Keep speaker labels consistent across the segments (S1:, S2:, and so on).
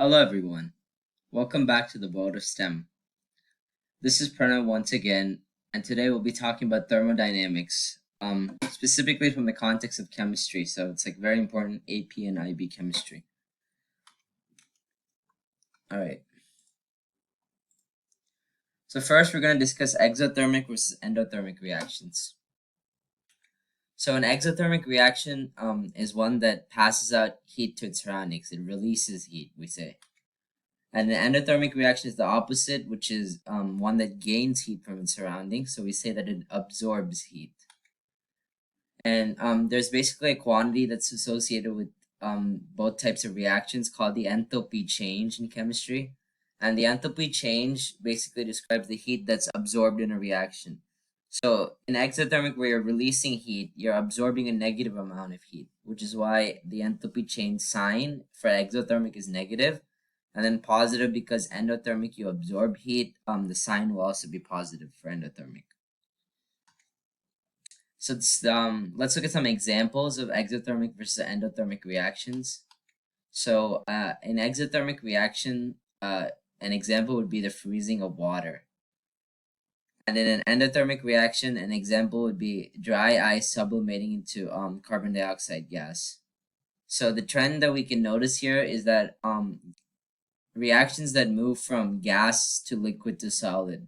S1: Hello everyone, welcome back to the world of STEM. This is Pranav once again, and today we'll be talking about thermodynamics, specifically from the context of chemistry, so it's like very important AP and IB chemistry. Alright, so first we're going to discuss exothermic versus endothermic reactions. So an exothermic reaction is one that passes out heat to its surroundings, it releases heat, we say. And an endothermic reaction is the opposite, which is one that gains heat from its surroundings. So we say that it absorbs heat. And there's basically a quantity that's associated with both types of reactions called the enthalpy change in chemistry. And the enthalpy change basically describes the heat that's absorbed in a reaction. So in exothermic, where you're releasing heat, you're absorbing a negative amount of heat, which is why the enthalpy change sign for exothermic is negative. And then positive because endothermic, you absorb heat. The sign will also be positive for endothermic. So let's look at some examples of exothermic versus endothermic reactions. So in exothermic reaction, an example would be the freezing of water. And in an endothermic reaction, an example would be dry ice sublimating into carbon dioxide gas. So the trend that we can notice here is that reactions that move from gas to liquid to solid,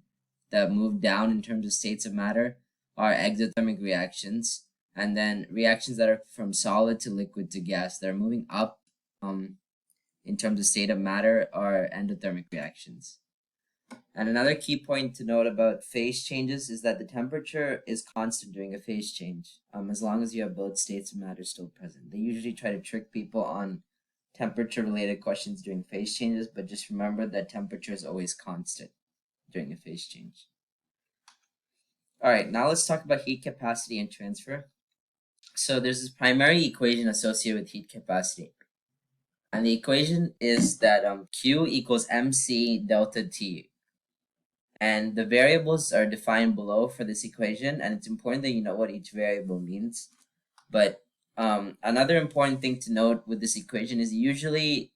S1: that move down in terms of states of matter, are exothermic reactions. And then reactions that are from solid to liquid to gas, that are moving up in terms of state of matter, are endothermic reactions. And another key point to note about phase changes is that the temperature is constant during a phase change, as long as you have both states of matter still present. They usually try to trick people on temperature related questions during phase changes, but just remember that temperature is always constant during a phase change. All right, now let's talk about heat capacity and transfer. So there's this primary equation associated with heat capacity. And the equation is that Q equals mc delta T. And the variables are defined below for this equation, and it's important that you know what each variable means. But another important thing to note with this equation is usually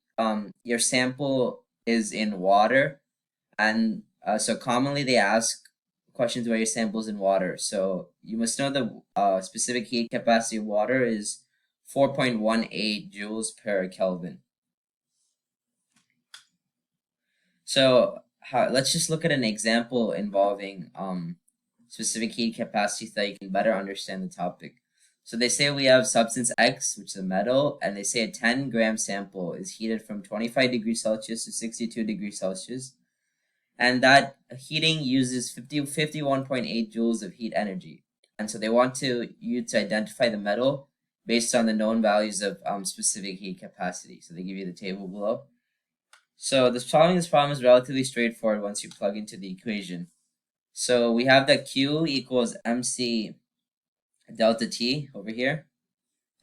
S1: your sample is in water, and so commonly they ask questions where your sample is in water. So you must know the specific heat capacity of water is 4.18 joules per Kelvin. So let's just look at an example involving specific heat capacity so that you can better understand the topic. So they say we have substance X, which is a metal, and they say a 10-gram sample is heated from 25 degrees Celsius to 62 degrees Celsius. And that heating uses 51.8 joules of heat energy. And so they want you to identify the metal based on the known values of specific heat capacity. So they give you the table below. So solving this problem is relatively straightforward once you plug into the equation. So we have that Q equals mc delta T over here.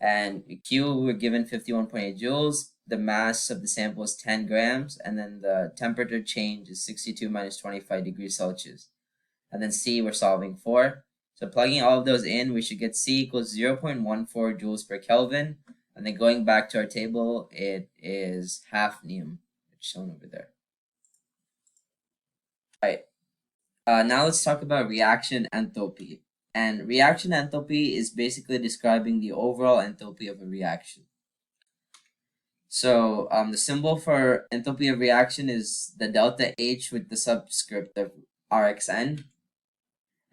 S1: And Q, we're given 51.8 joules. The mass of the sample is 10 grams. And then the temperature change is 62 minus 25 degrees Celsius. And then C, we're solving for. So plugging all of those in, we should get C equals 0.14 joules per Kelvin. And then going back to our table, it is half hafnium. It's shown over there. All right. Now let's talk about reaction enthalpy. And reaction enthalpy is basically describing the overall enthalpy of a reaction. So the symbol for enthalpy of reaction is the delta H with the subscript of Rxn.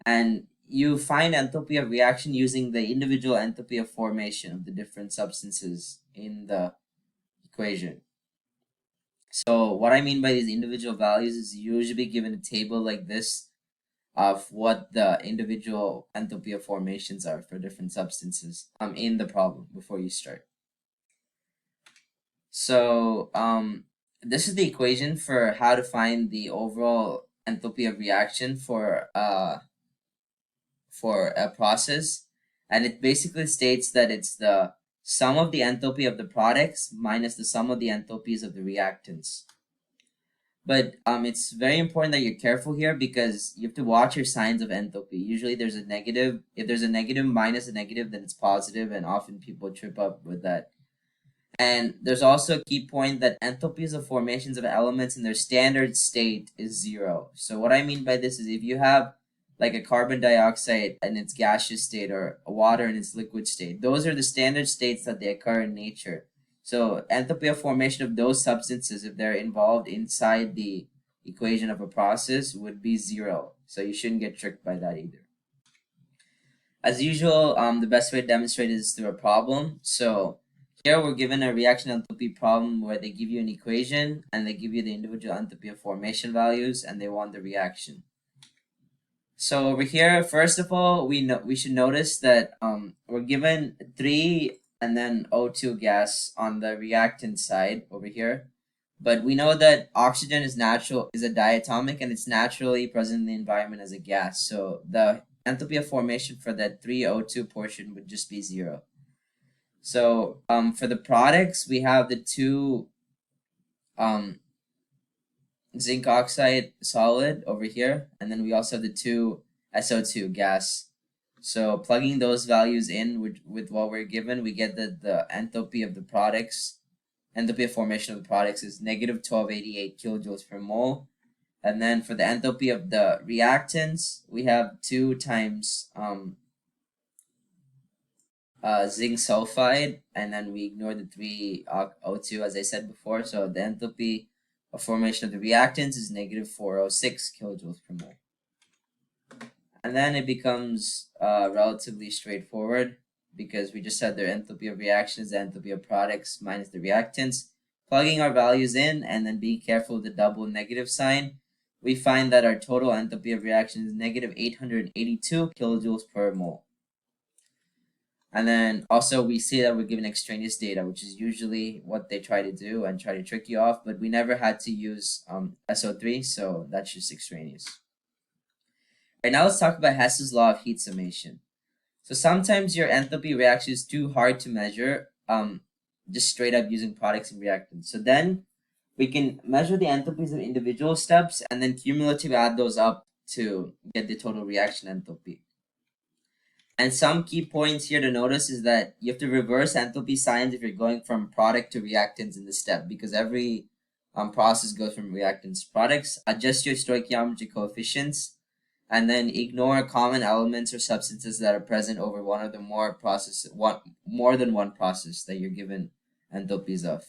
S1: And you find enthalpy of reaction using the individual enthalpy of formation of the different substances in the equation. So what I mean by these individual values is usually given a table like this of what the individual enthalpy of formations are for different substances in the problem before you start. So this is the equation for how to find the overall enthalpy of reaction for a process, and it basically states that it's the sum of the enthalpy of the products minus the sum of the enthalpies of the reactants. But it's very important that you're careful here because you have to watch your signs of enthalpy. Usually there's a negative. If there's a negative minus a negative, then it's positive, and often people trip up with that. And there's also a key point that enthalpies of formations of elements in their standard state is 0. So what I mean by this is if you have like a carbon dioxide in its gaseous state or water in its liquid state, those are the standard states that they occur in nature. So enthalpy of formation of those substances, if they're involved inside the equation of a process, would be 0. So you shouldn't get tricked by that either. As usual, the best way to demonstrate is through a problem. So here we're given a reaction enthalpy problem where they give you an equation and they give you the individual enthalpy of formation values and they want the reaction. So over here, first of all, we should notice that we're given 3 and then O2 gas on the reactant side over here. But we know that oxygen is a diatomic and it's naturally present in the environment as a gas. So the enthalpy of formation for that 3O2 portion would just be 0. So for the products, we have the 2 zinc oxide solid over here, and then we also have the 2 SO2 gas. So plugging those values in with what we're given, we get that the enthalpy of the products, enthalpy of formation of the products is negative 1288 kilojoules per mole. And then for the enthalpy of the reactants, we have 2 times zinc sulfide, and then we ignore the 3 O2 as I said before. So the enthalpy of formation of the reactants is negative 406 kilojoules per mole. And then it becomes relatively straightforward because we just had their enthalpy of reactions, the enthalpy of products minus the reactants. Plugging our values in and then being careful with the double negative sign, we find that our total enthalpy of reaction is negative 882 kilojoules per mole. And then also we see that we're given extraneous data, which is usually what they try to do and try to trick you off, but we never had to use SO3, so that's just extraneous. All right, now let's talk about Hess's law of heat summation. So sometimes your enthalpy reaction is too hard to measure, just straight up using products and reactants. So then we can measure the enthalpies of individual steps and then cumulatively add those up to get the total reaction enthalpy. And some key points here to notice is that you have to reverse enthalpy signs if you're going from product to reactants in the step, because every process goes from reactants to products. Adjust your stoichiometry coefficients, and then ignore common elements or substances that are present over one or the more than one process that you're given enthalpies of.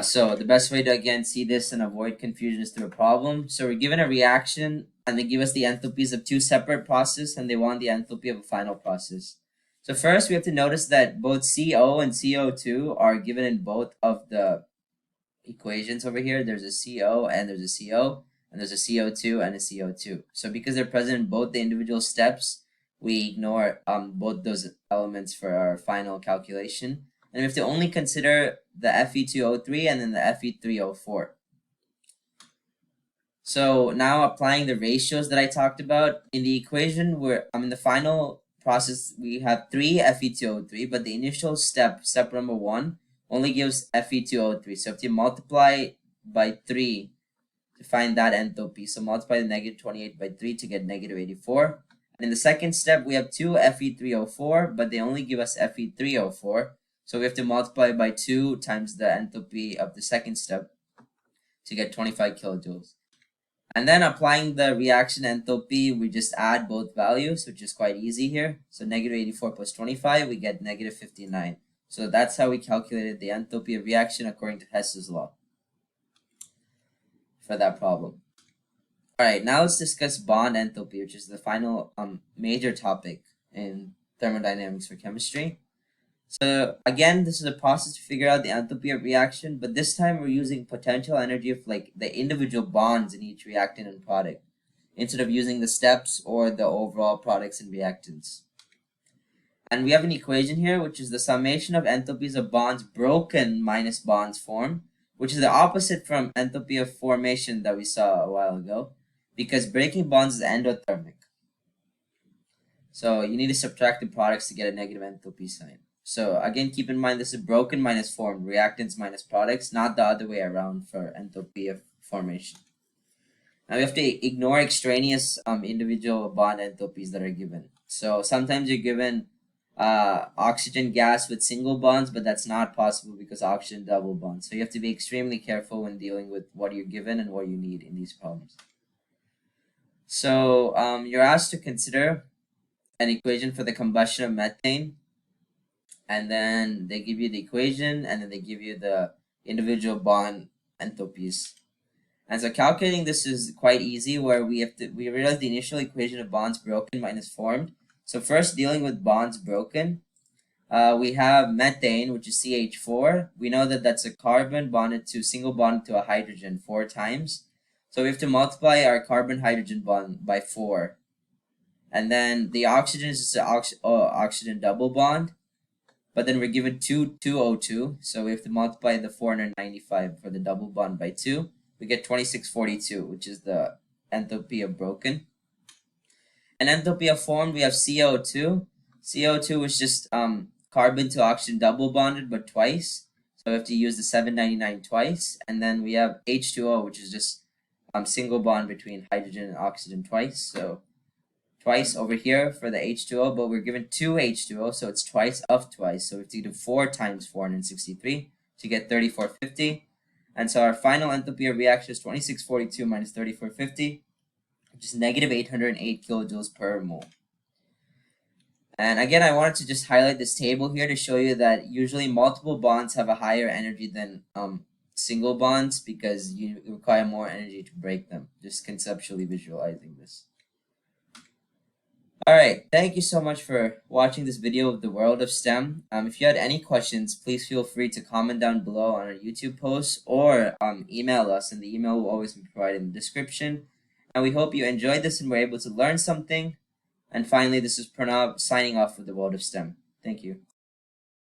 S1: So the best way to again see this and avoid confusion is through a problem. So we're given a reaction and they give us the enthalpies of 2 separate processes and they want the enthalpy of a final process. So first we have to notice that both CO and CO2 are given in both of the equations over here. There's a CO and there's a CO, and there's a CO2 and a CO2. So because they're present in both the individual steps, we ignore both those elements for our final calculation. And we have to only consider the Fe2O3 and then the Fe3O4. So now applying the ratios that I talked about in the equation, where in the final process we have 3 Fe2O3, but the initial step number 1, only gives Fe2O3. So if you multiply by 3 to find that enthalpy, so multiply the negative 28 by 3 to get negative 84. And in the second step, we have 2 Fe3O4, but they only give us Fe3O4. So we have to multiply by 2 times the enthalpy of the second step to get 25 kilojoules. And then applying the reaction enthalpy, we just add both values, which is quite easy here. So negative 84 plus 25, we get negative 59. So that's how we calculated the enthalpy of reaction according to Hess's law for that problem. All right, now let's discuss bond enthalpy, which is the final major topic in thermodynamics for chemistry. So again, this is a process to figure out the enthalpy of reaction, but this time we're using potential energy of like the individual bonds in each reactant and product, instead of using the steps or the overall products and reactants. And we have an equation here, which is the summation of enthalpies of bonds broken minus bonds formed, which is the opposite from enthalpy of formation that we saw a while ago, because breaking bonds is endothermic. So you need to subtract the products to get a negative enthalpy sign. So again, keep in mind this is broken minus formed, reactants minus products, not the other way around for enthalpy of formation. Now we have to ignore extraneous individual bond enthalpies that are given. So sometimes you're given oxygen gas with single bonds, but that's not possible because oxygen double bonds. So you have to be extremely careful when dealing with what you're given and what you need in these problems. So you're asked to consider an equation for the combustion of methane, and then they give you the equation, and then they give you the individual bond enthalpies. And so calculating this is quite easy, where we realize the initial equation of bonds broken minus formed. So first, dealing with bonds broken, we have methane, which is CH4. We know that that's a carbon bonded to single bond to a hydrogen 4 times. So we have to multiply our carbon-hydrogen bond by 4. And then the oxygen is just an oxygen double bond. But then we're given 2O2. So we have to multiply the 495 for the double bond by 2. We get 2642, which is the enthalpy of broken. And enthalpy of formed, we have CO2. CO2 is just carbon to oxygen double bonded, but twice. So we have to use the 799 twice. And then we have H2O, which is just single bond between hydrogen and oxygen twice. So twice over here for the H2O, but we're given 2 H2O, so it's twice of twice. So we have to do 4 times 463 to get 3450. And so our final enthalpy of reaction is 2642 minus 3450, which is negative 808 kilojoules per mole. And again, I wanted to just highlight this table here to show you that usually multiple bonds have a higher energy than single bonds because you require more energy to break them. Just conceptually visualizing this. Alright, thank you so much for watching this video of the world of STEM. If you had any questions, please feel free to comment down below on our YouTube post or email us, and the email will always be provided in the description. And we hope you enjoyed this and were able to learn something. And finally, this is Pranav signing off with the world of STEM. Thank you.